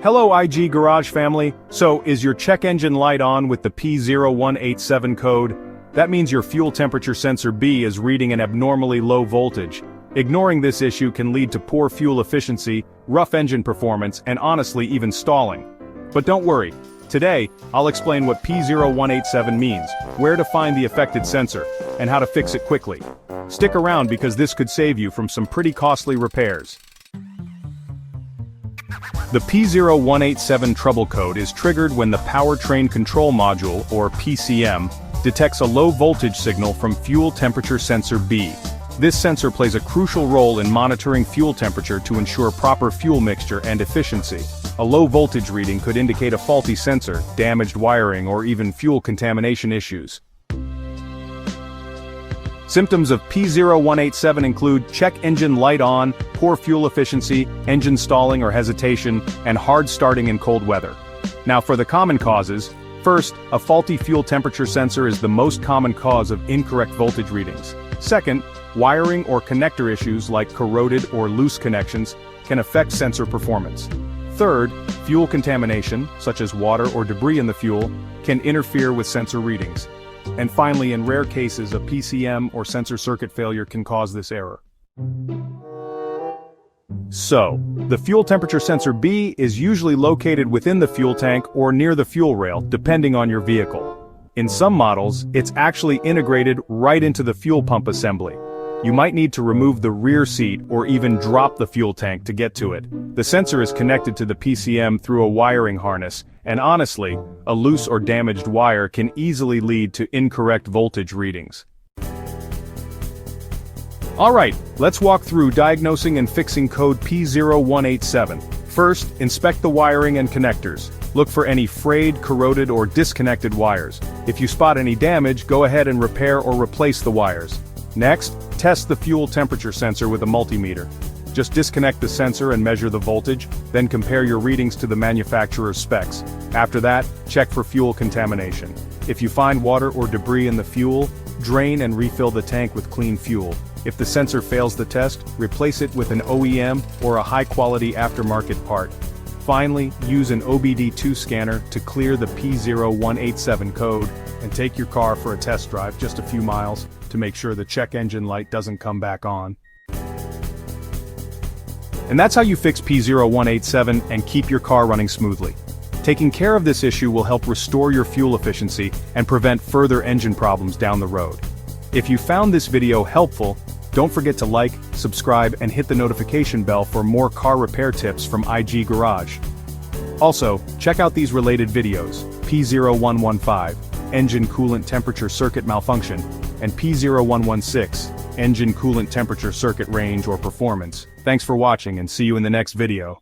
Hello IG Garage family. So, is your check engine light on with the P0187 code? That means your fuel temperature sensor B is reading an abnormally low voltage. Ignoring this issue can lead to poor fuel efficiency, rough engine performance, and honestly even stalling. But don't worry. Today, I'll explain what P0187 means, where to find the affected sensor, and how to fix it quickly. Stick around because this could save you from some pretty costly repairs. The P0187 trouble code is triggered when the Powertrain Control Module, or PCM, detects a low voltage signal from fuel temperature sensor B. This sensor plays a crucial role in monitoring fuel temperature to ensure proper fuel mixture and efficiency. A low voltage reading could indicate a faulty sensor, damaged wiring, or even fuel contamination issues. Symptoms of P0187 include check engine light on, poor fuel efficiency, engine stalling or hesitation, and hard starting in cold weather. Now for the common causes. First, a faulty fuel temperature sensor is the most common cause of incorrect voltage readings. Second, wiring or connector issues like corroded or loose connections can affect sensor performance. Third, fuel contamination, such as water or debris in the fuel, can interfere with sensor readings. And finally, in rare cases, a PCM or sensor circuit failure can cause this error. So, the fuel temperature sensor B is usually located within the fuel tank or near the fuel rail, depending on your vehicle. In some models, it's actually integrated right into the fuel pump assembly. You might need to remove the rear seat or even drop the fuel tank to get to it. The sensor is connected to the PCM through a wiring harness, and honestly, a loose or damaged wire can easily lead to incorrect voltage readings. Alright, let's walk through diagnosing and fixing code P0187. First, inspect the wiring and connectors. Look for any frayed, corroded, or disconnected wires. If you spot any damage, go ahead and repair or replace the wires. Next, test the fuel temperature sensor with a multimeter. Just disconnect the sensor and measure the voltage, then compare your readings to the manufacturer's specs. After that, check for fuel contamination. If you find water or debris in the fuel, drain and refill the tank with clean fuel. If the sensor fails the test, replace it with an OEM or a high-quality aftermarket part. Finally, use an obd2 scanner to clear the P0187 code, and take your car for a test drive just a few miles to make sure the check engine light doesn't come back on. And that's how you fix P0187 and keep your car running smoothly. Taking care of this issue will help restore your fuel efficiency and prevent further engine problems down the road. If you found this video helpful, don't forget to like, subscribe, and hit the notification bell for more car repair tips from IG Garage. Also, check out these related videos: P0115, engine coolant temperature circuit malfunction, and P0116, engine coolant temperature circuit range or performance. Thanks for watching and see you in the next video.